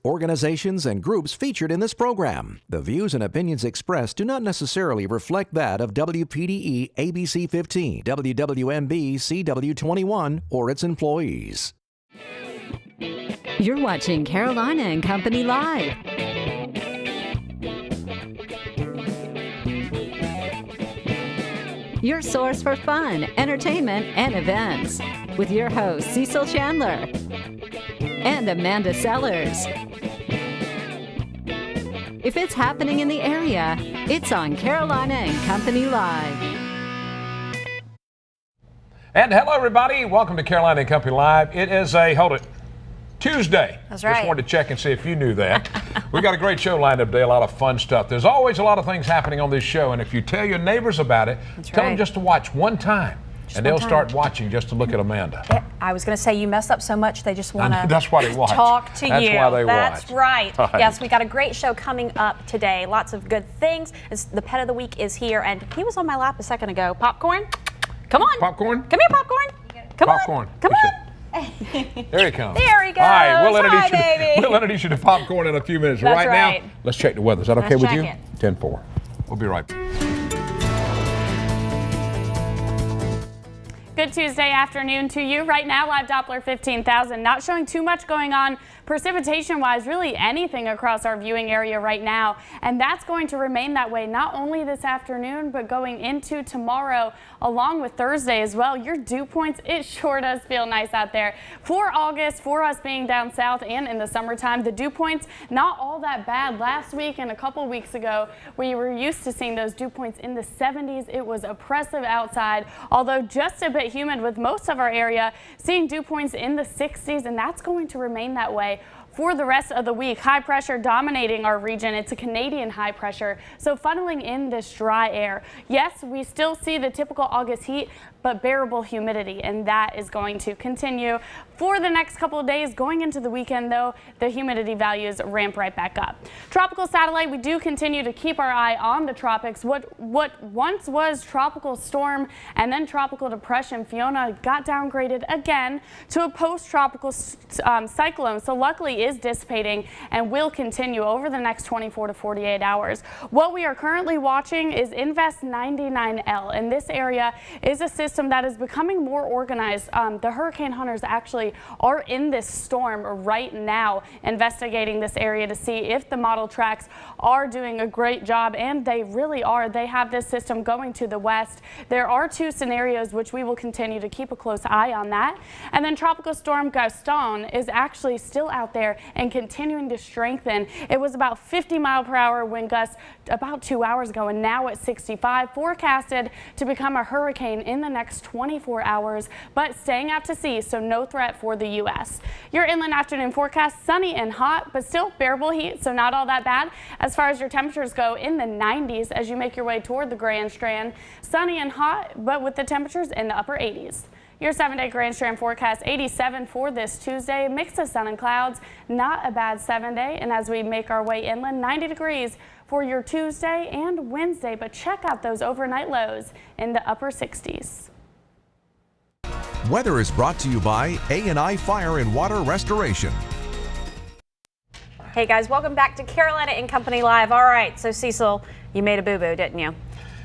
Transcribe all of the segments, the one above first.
organizations, and groups featured in this program. The views and opinions expressed do not necessarily reflect that of WPDE ABC 15, WWMB CW21, or its employees. You're watching Carolina and Company Live. Your source for fun, entertainment, and events. With your hosts, Cecil Chandler and Amanda Sellers. If it's happening in the area, it's on Carolina and Company Live. And hello, everybody. Welcome to Carolina and Company Live. It is Tuesday. That's right. Just wanted to check and see if you knew that. We've got a great show lined up today, a lot of fun stuff. There's always a lot of things happening on this show, and if you tell your neighbors about it, tell them just to watch one time, and they'll start watching just to look at Amanda. I was going to say, you mess up so much, they just want to That's why they watch. Talk to you. That's why they That's watch. right. Yes, we got a great show coming up today. Lots of good things. The pet of the week is here, and he was on my lap a second ago. Popcorn? Come on. Popcorn? Come here, Popcorn. Come Popcorn. on. Come on. There he comes. There he goes. All right, we'll Hi, introduce you to popcorn in a few minutes. That's right right. now, let's check the weather. Is that okay with you? check 10-4. We'll be right back. Good Tuesday afternoon to you. Right now, live Doppler 15,000. Not showing too much going on precipitation-wise, really anything across our viewing area right now. And that's going to remain that way not only this afternoon, but going into tomorrow, along with Thursday as well. Your dew points, it sure does feel nice out there. For August, for us being down south and in the summertime, the dew points, not all that bad. Last week and a couple weeks ago, we were used to seeing those dew points in the 70s. It was oppressive outside, although just a bit humid with most of our area, seeing dew points in the 60s, and that's going to remain that way for the rest of the week. High pressure dominating our region. It's a Canadian high pressure, so funneling in this dry air. Yes, we still see the typical August heat, but bearable humidity, and that is going to continue for the next couple of days. Going into the weekend, though, the humidity values ramp right back up. Tropical satellite, we do continue to keep our eye on the tropics. What once was tropical storm and then tropical depression, Fiona got downgraded again to a post-tropical cyclone, so luckily is dissipating and will continue over the next 24 to 48 hours. What we are currently watching is Invest 99L, and this area is a system that is becoming more organized. The hurricane hunters actually are in this storm right now, investigating this area to see if the model tracks are doing a great job, and they really are. They have this system going to the west. There are two scenarios which we will continue to keep a close eye on that. And then Tropical Storm Gaston is actually still out there and continuing to strengthen. It was about 50-mile-per-hour wind gusts about 2 hours ago, and now at 65, forecasted to become a hurricane in the next 24 hours, but staying out to sea, so no threat for the U.S. Your inland afternoon forecast, sunny and hot, but still bearable heat, so not all that bad. As far as your temperatures go, in the 90s as you make your way toward the Grand Strand. Sunny and hot, but with the temperatures in the upper 80s. Your 7-day Grand Strand forecast, 87 for this Tuesday. Mix of sun and clouds, not a bad 7-day. And as we make our way inland, 90 degrees for your Tuesday and Wednesday. But check out those overnight lows in the upper 60s. Weather is brought to you by A&I Fire and Water Restoration. Hey guys, welcome back to Carolina and Company Live. All right, so Cecil, you made a boo-boo, didn't you?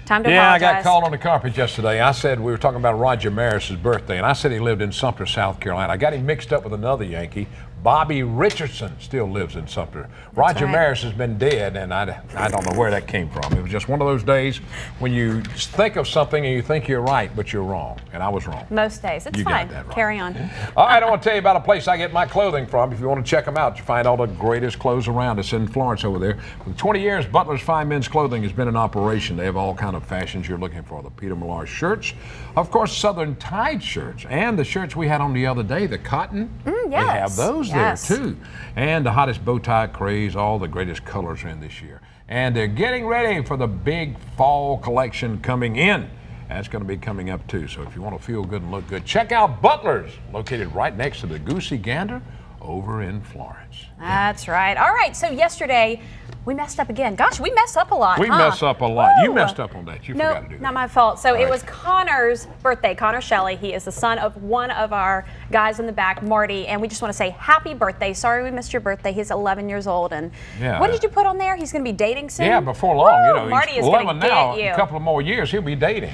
Time to apologize. I got called on the carpet yesterday. I said, we were talking about Roger Maris's birthday, and I said he lived in Sumter, South Carolina. I got him mixed up with another Yankee. Bobby Richardson still lives in Sumter. Roger Maris has been dead, and I don't know where that came from. It was just one of those days when you think of something and you think you're right, but you're wrong, and I was wrong. Most days. It's you fine. Got that right. Carry on. All right, I want to tell you about a place I get my clothing from. If you want to check them out, you find all the greatest clothes around. It's in Florence over there. For 20 years, Butler's Fine Men's Clothing has been in operation. They have all kind of fashions you're looking for. The Peter Millar shirts, of course, Southern Tide shirts, and the shirts we had on the other day, the cotton. Yes. They have those there too. And the hottest bow tie craze, all the greatest colors are in this year. And they're getting ready for the big fall collection coming in. That's going to be coming up too. So if you want to feel good and look good, check out Butler's, located right next to the Goosey Gander over in Florence. That's right. All right, so yesterday we messed up again. Gosh, we mess up a lot. We huh? mess up a lot. You Woo. messed up on that. You No, forgot to do that. not my fault. So it right. was Connor's birthday. Connor Shelley. He is the son of one of our guys in the back, Marty, and we just want to say happy birthday. Sorry we missed your birthday. He's 11 years old, and Yeah. what did you put on there? He's going to be dating soon. Yeah, before long, Woo, you know, Marty he's is going 11 to now. get you. A couple of more years, he'll be dating.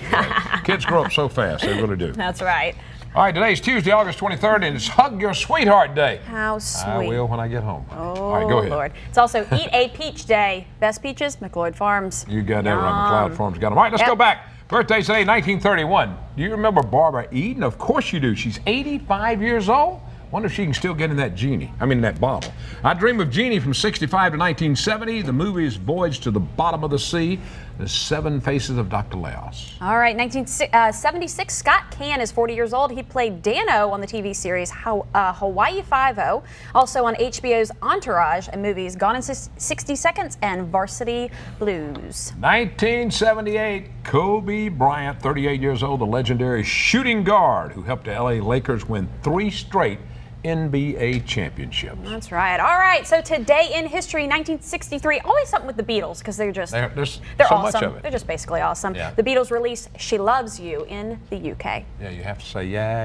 Kids grow up so fast, they really do. That's right. All right, today's Tuesday, August 23rd, and it's Hug Your Sweetheart Day. How sweet. I will when I get home. Oh, All right, go ahead. Lord. It's also Eat a Peach Day. Best peaches, McLeod Farms. You got that right. McLeod Farms got them. All right, let's Yep. go back. Birthday today, 1931. Do you remember Barbara Eden? Of course you do. She's 85 years old. Wonder if she can still get in that that bottle. I Dream of Jeannie from 65 to 1970. The movie's Voyage to the Bottom of the Sea. The Seven Faces of Dr. Laos. All right, 1976, Scott Caan is 40 years old. He played Dano on the TV series Hawaii Five-0, also on HBO's Entourage and movies Gone in 60 Seconds and Varsity Blues. 1978, Kobe Bryant, 38 years old, the legendary shooting guard who helped the LA Lakers win 3 straight NBA championships. That's right. All right, so today in history, 1963, always something with the Beatles because they're There's they're so awesome. much of it. They're just basically awesome. Yeah. The Beatles released She Loves You in the UK. Yeah, you have to say yeah.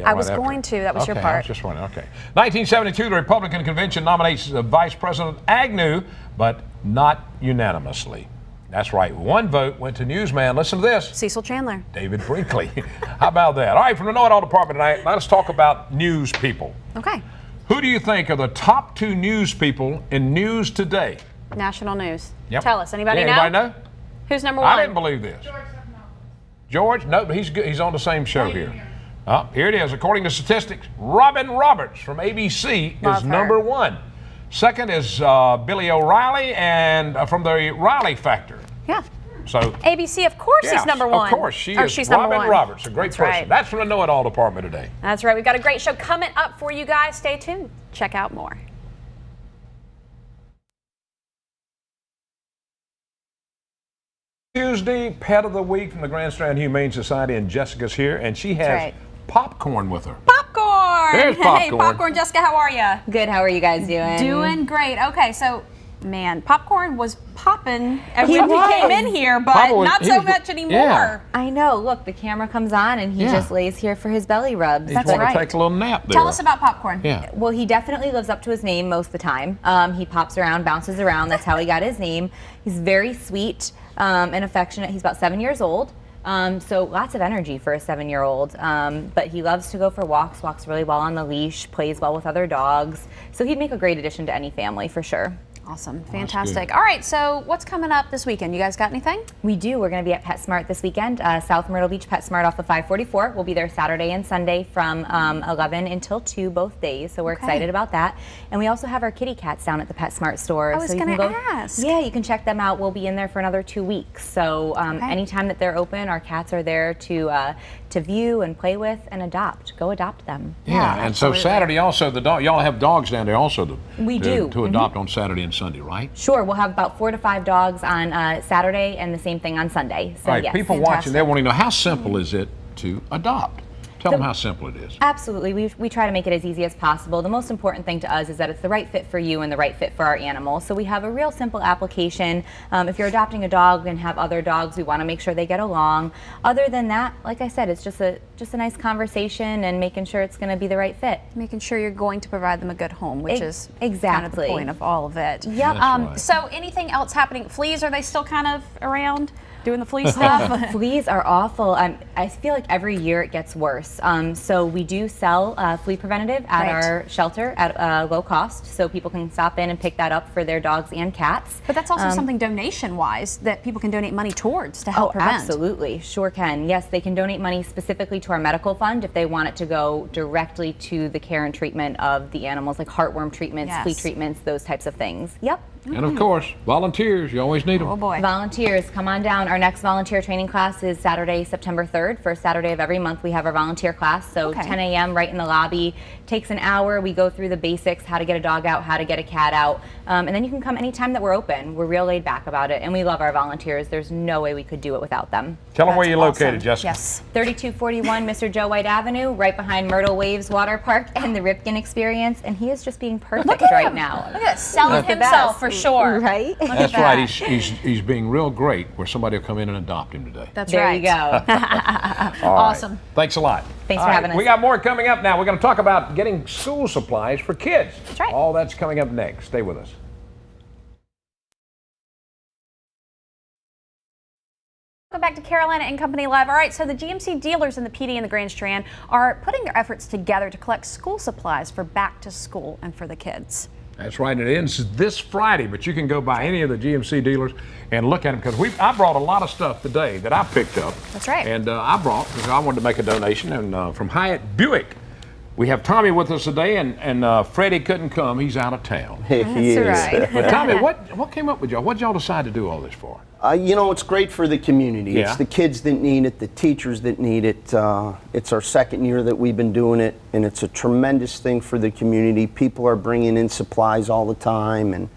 I was right after. going to. That was your Okay, part. I was just wondering. Okay. 1972, the Republican convention nominates Vice President Agnew, but not unanimously. That's right. 1 vote went to newsman. Listen to this. Cecil Chandler. David Brinkley. How about that? All right, from the Know It All Department tonight, let us talk about news people. Okay. Who do you think are the top 2 news people in news today? National news. Yep. Tell us. Anybody know? Anybody know? Who's number 1? I didn't believe this. George? No, but he's good. He's on the same show here. Here it is. According to statistics, Robin Roberts from ABC Love is her. number 1. Second is Billy O'Reilly and from the Riley Factor. Yeah. So ABC, of course, yeah, he's number 1. Of course, she's number Robin 1. Roberts, a great That's person. Right. That's from the Know It All Department today. That's right. We've got a great show coming up for you guys. Stay tuned. Check out more. Tuesday Pet of the Week from the Grand Strand Humane Society, and Jessica's here, and she has right. popcorn with her. Popcorn! There's Hey, popcorn. Popcorn. Jessica, how are you? Good. How are you guys doing? Doing great. Okay, so, man, Popcorn was popping when He he was. came in here, but Papa was- not he so was- much anymore. yeah. I know. Look, the camera comes on and he Yeah. just lays here for his belly rubs. He's That's wanting right. to take a little nap there. Tell us about Popcorn. Yeah. Well, he definitely lives up to his name most of the time. He pops around, bounces around. That's how he got his name. He's very sweet and affectionate. He's about 7 years old. So lots of energy for a 7-year-old. But he loves to go for walks, walks really well on the leash, plays well with other dogs. So he'd make a great addition to any family for sure. Awesome. Fantastic. All right, so what's coming up this weekend? You guys got anything? We do. We're going to be at PetSmart this weekend. South Myrtle Beach PetSmart off of 544. We'll be there Saturday and Sunday from 11 until 2 both days. So we're excited about that. And we also have our kitty cats down at the PetSmart store. I was so you going can to go, ask. Yeah, you can check them out. We'll be in there for another 2 weeks. So anytime that they're open, our cats are there to view and play with and adopt. Go adopt them. Yeah, and so Saturday also, y'all have dogs down there also We do. to adopt on Saturday and Sunday, right? Sure, we'll have about 4 to 5 dogs on Saturday and the same thing on Sunday. So All right, yes. people watching, they're wanting to know how simple is it to adopt? Tell them how simple it is. Absolutely. We try to make it as easy as possible. The most important thing to us is that it's the right fit for you and the right fit for our animal. So we have a real simple application. If you're adopting a dog and have other dogs, we want to make sure they get along. Other than that, like I said, it's just a nice conversation and making sure it's going to be the right fit. Making sure you're going to provide them a good home, which is kind of the exactly. point of all of it. Yep. That's right. So anything else happening? Fleas, are they still kind of around doing the flea stuff? Fleas are awful. I feel like every year it gets worse. So we do sell flea preventative at Right. our shelter at low cost, so people can stop in and pick that up for their dogs and cats. But that's also something donation-wise that people can donate money towards to help prevent. Absolutely, sure can. Yes, they can donate money specifically to our medical fund if they want it to go directly to the care and treatment of the animals, like heartworm treatments, Yes. flea treatments, those types of things. Yep. And of course, volunteers, you always need them. Oh boy. Volunteers, come on down. Our next volunteer training class is Saturday, September 3rd. First Saturday of every month we have our volunteer class. So Okay. 10 a.m. right in the lobby. Takes an hour. We go through the basics, how to get a dog out, how to get a cat out. And then you can come anytime that we're open. We're real laid back about it. And we love our volunteers. There's no way we could do it without them. Tell them where you're That's located, awesome. Jessica. Yes. 3241 Mr. Joe White Avenue, right behind Myrtle Waves Water Park and the Ripken Experience. And he is just being perfect right now. Look at that, selling He's the himself best. for sure. Right? That's right. He's being real great where somebody will come in and adopt him today. That's There right. you go. All right. Awesome. Thanks a lot. Thanks All for right, having us. We got more coming up now. We're going to talk about getting school supplies for kids. That's right. All that's coming up next. Stay with us. Welcome back to Carolina and Company Live. All right, so the GMC dealers in the PD and the Grand Strand are putting their efforts together to collect school supplies for back to school and for the kids. That's right. It ends this Friday, but you can go by any of the GMC dealers and look at them because I brought a lot of stuff today that I picked up. That's right. And I brought because I wanted to make a donation. And from Hyatt Buick, we have Tommy with us today, and Freddie couldn't come. He's out of town. He is. right. But Tommy, what came up with y'all? What y'all decide to do all this for? You know, it's great for the community. Yeah. It's the kids that need it, the teachers that need it. It's our second year that we've been doing it, and it's a tremendous thing for the community. People are bringing in supplies all the time, and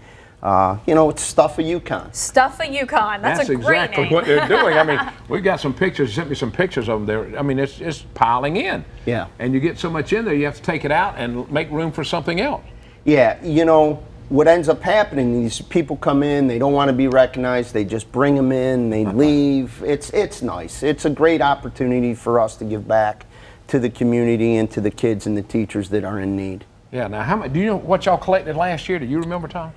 you know, it's Stuff of Yukon. Stuff a Yukon. That's a great exactly name. what they're doing. I mean, we've got some pictures. Sent me some pictures of them there. I mean, it's piling in. Yeah. And you get so much in there, you have to take it out and make room for something else. Yeah, you know, what ends up happening, these people come in, they don't want to be recognized, they just bring them in, they leave. It's nice. It's a great opportunity for us to give back to the community and to the kids and the teachers that are in need. Yeah. Now, how much? Do you know what y'all collected last year? Do you remember, Tom?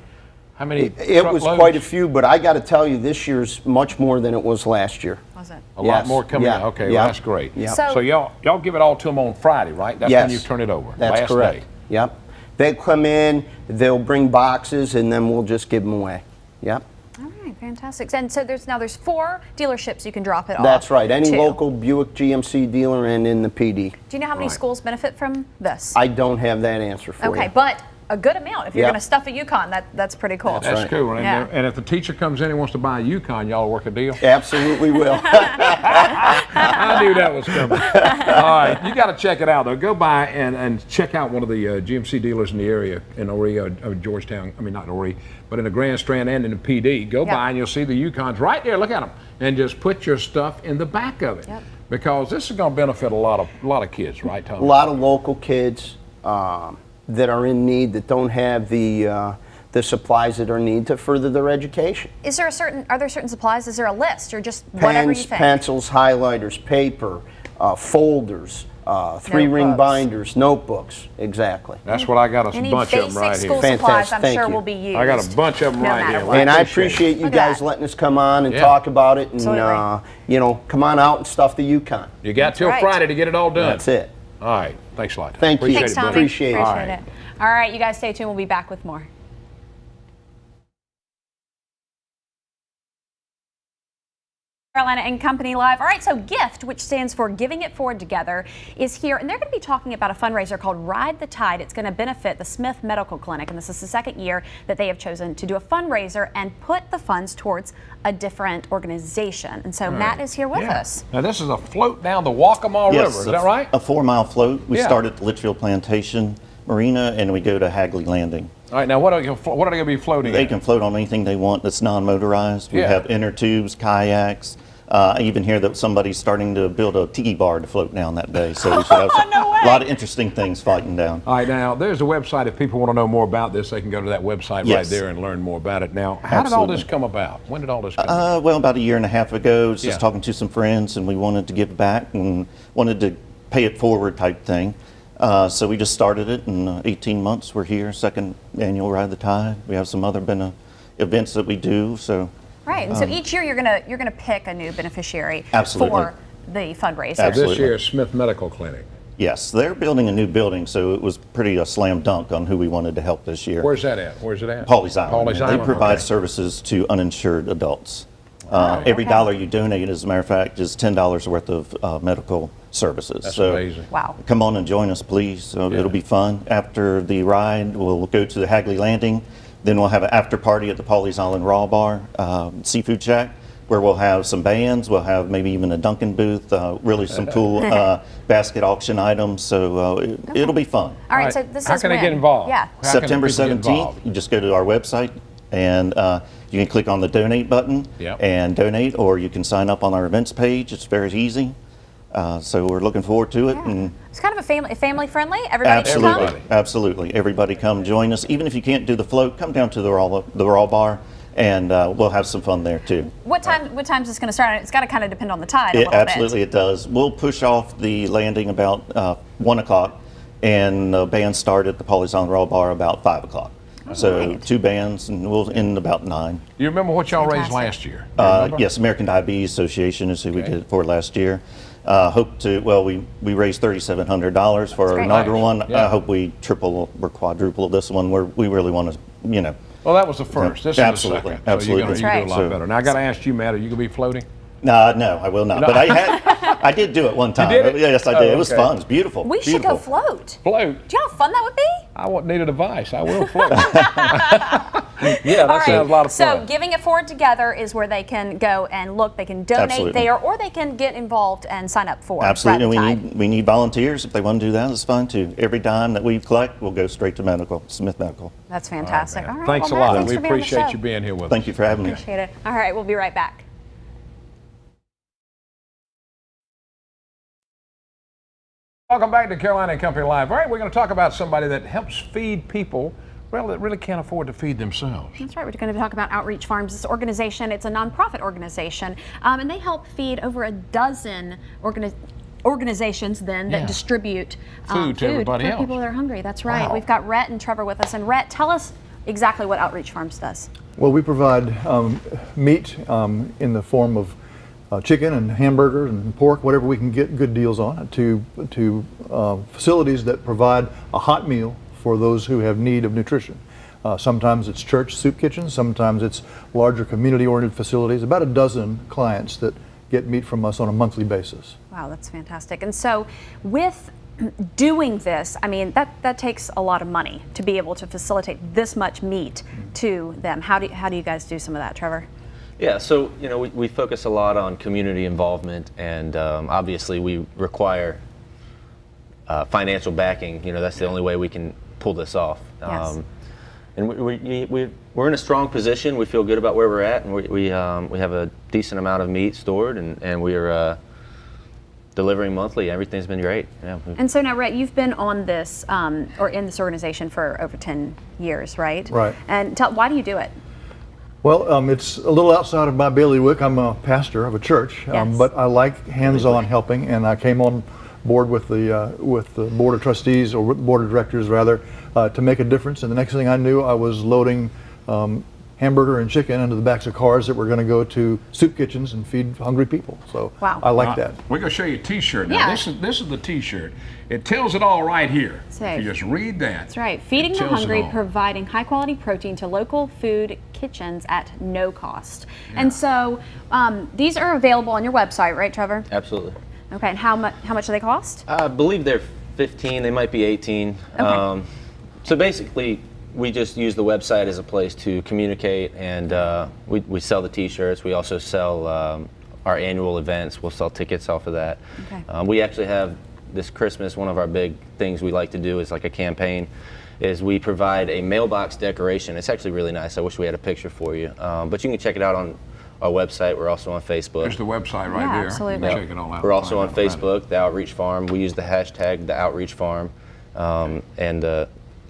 How many? It was truckloads? quite a few, but I got to tell you, this year's much more than it was last year. Was it? A lot Yes. more coming Yeah. in. Okay, Yeah. well, that's great. Yeah. So y'all give it all to them on Friday, right? That's Yes. when you turn it over. That's last correct. Day. Yep. They come in, they'll bring boxes, and then we'll just give them away. Yep. All right, fantastic. And so there's 4 dealerships you can drop it off. That's right. Any to. local Buick GMC dealer and in the PD. Do you know how many Right. schools benefit from this? I don't have that answer for you. Okay, but a good amount. If you're Yeah. going to stuff a Yukon, that's pretty cool. That's right. cool. And, Yeah. and if the teacher comes in and wants to buy a Yukon, y'all work a deal? Absolutely will. I knew that was coming. All right, you got to check it out, though. Go by and check out one of the GMC dealers in the area in Horry, Georgetown. I mean, not Horry, but in the Grand Strand and in the PD. Go Yep. by and you'll see the Yukons right there. Look at them. And just put your stuff in the back of it. Yep. Because this is going to benefit a lot of kids, right, Tom? A lot of local kids that are in need that don't have the supplies that are needed to further their education. Are there certain supplies? Is there a list or just whatever you Pens, think? pencils, highlighters, paper, folders, 3-ring Notebooks. binders, notebooks. Exactly. That's what I got a Any bunch of them basic right school here. supplies, Fantastic. I'm Thank sure you. will be used. I got a bunch of them no right matter here. what. And I it. appreciate you Look at guys that. letting us come on and Yeah. talk about it, and Absolutely. you know, come on out and stuff the Yukon. You got till right. Friday to get it all done. That's it. All right. Thanks a lot. Tom. Thank you. Appreciate Thanks, it, Tommy. brother. Appreciate it. All Appreciate right. it. All right, you guys stay tuned. We'll be back with more. Carolina and Company Live. All right, so GIFT, which stands for Giving It Forward Together, is here, and they're going to be talking about a fundraiser called Ride the Tide. It's going to benefit the Smith Medical Clinic, and this is the second year that they have chosen to do a fundraiser and put the funds towards a different organization. And so Matt is here with Yeah. us. Now this is a float down the Waccamaw River. Is that right? A 4-mile float. We Yeah. start at the Litchfield Plantation Marina and we go to Hagley Landing. All right. Now what are they going to be floating? They at? can float on anything they want that's non-motorized. We Yeah. have inner tubes, kayaks. I even hear that somebody's starting to build a tiki bar to float down that day. So we should have a lot of interesting things fighting down. All right, now there's a website. If people want to know more about this, they can go to that website right Yes. there and learn more about it. Now, how did all this come about? When did all this come about? Well, about a year and a half ago, I was Yeah. just talking to some friends and we wanted to give back and wanted to pay it forward type thing. So we just started it in 18 months. We're here, second annual Ride the Tide. We have some other events that we do. So Right, and so each year you're gonna pick a new beneficiary Absolutely. for the fundraiser. Absolutely. This year, Smith Medical Clinic. yes, they're building a new building, so it was pretty a slam dunk on who we wanted to help this year. Where's that at? Where's it at? Pawleys Island. Pawleys They Island. provide Okay. services to uninsured adults. Every dollar you donate, as a matter of fact, is $10 worth of medical services. That's so amazing. Wow. come on and join us, please. So Yeah. it'll be fun. After the ride, we'll go to the Hagley Landing. Then we'll have an after party at the Pawleys Island Raw Bar, Seafood Shack, where we'll have some bands. We'll have maybe even a Dunkin' booth, really some cool basket auction items. So it'll be fun. All right, so this How is can they when? get involved? Yeah. How can September people get 17th, involved? you just go to our website and you can click on the donate button Yep. and donate, or you can sign up on our events page. It's very easy. So we're looking forward to it. Yeah. And It's kind of a family friendly. Everybody can come. absolutely. Everybody come join us. Even if you can't do the float, come down to the raw bar, and we'll have some fun there too. What time is this going to start? It's got to kind of depend on the tide a little Absolutely, bit. it does. We'll push off the landing about 1 o'clock, and the bands start at the Pawleys Island Raw Bar about 5 o'clock. So 2 bands, and we'll end about 9. You remember what y'all raised last year? Yes, American Diabetes Association is who we did it for last year. We raised $3,700 for our inaugural one. Yeah. I hope we triple or quadruple this one. We really want to, Well, that was the first. This absolutely, is the second. absolutely. So you're going to do a lot better. Now, I got to ask you, Matt, are you going to be floating? No, I will not. But I did do it one time. You did it? Yes, I did. It was okay. fun. It was beautiful. We should go float. Float? Do you know how fun that would be? I won't need a device. I will float. Yeah, that All right. sounds a lot of fun. So Giving It Forward Together is where they can go and look. They can donate Absolutely. there, or they can get involved and sign up for. Absolutely. Ride And the Tide. we need volunteers. If they want to do that, that's fine too. Every dime that we collect will go straight to Smith Medical. That's fantastic. All right. Thanks well, a Matt, lot. thanks We for being on the appreciate show. you being here with us. Thank you for having me. Appreciate it. All right, we'll be right back. Welcome back to Carolina and Company Live. All right, we're going to talk about somebody that helps feed people, well, that really can't afford to feed themselves. That's right. We're going to talk about Outreach Farms. This organization, it's a nonprofit organization, and they help feed over a dozen organizations that distribute food to everybody for else. people that are hungry. That's right. Wow. We've got Rhett and Trevor with us. And Rhett, tell us exactly what Outreach Farms does. Well, we provide meat in the form of chicken and hamburgers and pork, whatever we can get good deals on, to facilities that provide a hot meal for those who have need of nutrition. Sometimes it's church soup kitchens, sometimes it's larger community-oriented facilities, about a dozen clients that get meat from us on a monthly basis. Wow, that's fantastic. And so with doing this, I mean, that takes a lot of money to be able to facilitate this much meat to them. How do you guys do some of that, Trevor? Yeah, so we focus a lot on community involvement, and obviously we require financial backing. That's the only way we can pull this off. Yes. And we're in a strong position. We feel good about where we're at, and we have a decent amount of meat stored, and we're delivering monthly. Everything's been great. Yeah. And so now, Rhett, you've been on this or in this organization for over 10 years, right? Right. And why do you do it? Well, it's a little outside of my bailiwick. I'm a pastor of a church, Yes. but I like hands-on helping, and I came on board with the board of trustees, or board of directors rather, to make a difference. And the next thing I knew, I was loading hamburger and chicken into the backs of cars that were going to go to soup kitchens and feed hungry people. So Wow. I like that. We're going to show you a T-shirt now. Yeah. This is the T-shirt. It tells it all right here. Say. If you just read that. That's right. Feeding it the tells it hungry, all. providing high-quality protein to local food kitchens at no cost. And so these are available on your website, right, Trevor? Absolutely. Okay. And how much do they cost? I believe they're 15. They might be 18. Okay. So basically, we just use the website as a place to communicate, and we sell the T-shirts. We also sell our annual events. We'll sell tickets off of that. Okay. We actually have this Christmas, one of our big things we like to do is like a campaign, is we provide a mailbox decoration. It's actually really nice. I wish we had a picture for you. But you can check it out on our website. We're also on Facebook. There's the website right Yeah, there. absolutely. You can check it all out. We're also on Find out about it. Facebook, The Outreach Farm. We use the hashtag The Outreach Farm.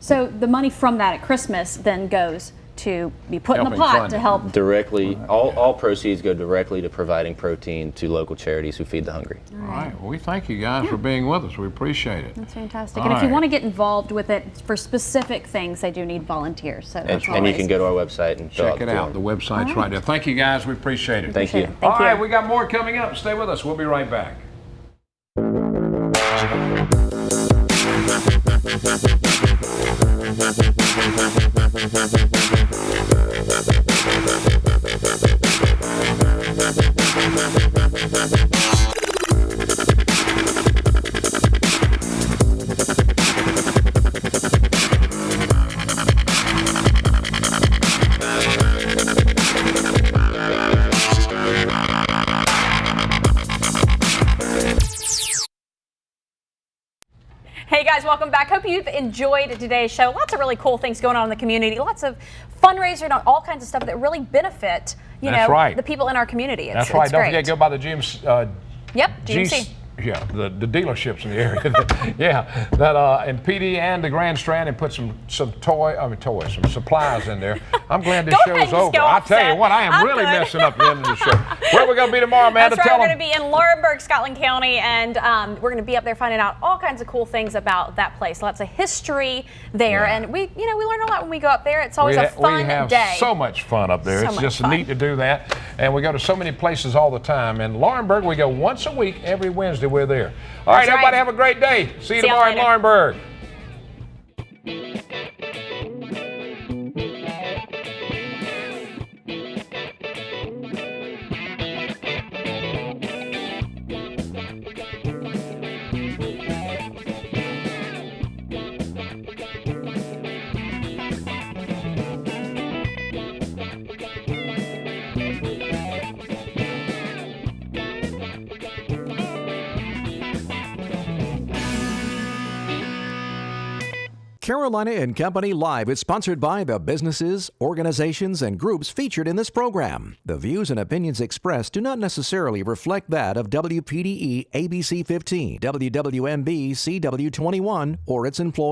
So the money from that at Christmas then goes to be put in the Helping pot fund to it. help. Directly, all proceeds go directly to providing protein to local charities who feed the hungry. All right. Well, we thank you guys for being with us. We appreciate it. That's fantastic. All And if you right. want to get involved with it for specific things, they do need volunteers. So And, that's and you always- can go to our website and fill Check out it the out. form. The website's right there. Thank you guys. We appreciate it. Thank you. Thank All right, you. we got more coming up. Stay with us. We'll be right back. Hey guys, welcome back. Hope you've enjoyed today's show. Lots of really cool things going on in the community. Lots of fundraisers and all kinds of stuff that really benefit, That's right. the people in our community. That's right. It's Don't great. forget, go by the GMC. Yep, GMC. Yeah, the dealerships in the area. Yeah, that and PD and the Grand Strand, and put some supplies in there. I'm glad this Go ahead show's and over. go I off tell you set. what, I am I'm really good. messing up the end of the show. Where are we going to be tomorrow, Amanda? That's right. Tell We're them. going to be in Laurinburg, Scotland County, and we're going to be up there finding out all kinds of cool things about that place. Lots of history there, Yeah. and we learn a lot when we go up there. It's always a fun we have day. so much fun up there. So It's much just fun. neat to do that. And we go to so many places all the time. And Laurinburg, we go once a week. Every Wednesday, we're there. All right, That's everybody, right. have a great day. See you See y'all tomorrow in later. Laurinburg. Carolina and Company Live is sponsored by the businesses, organizations, and groups featured in this program. The views and opinions expressed do not necessarily reflect that of WPDE ABC 15, WWMB CW 21, or its employees.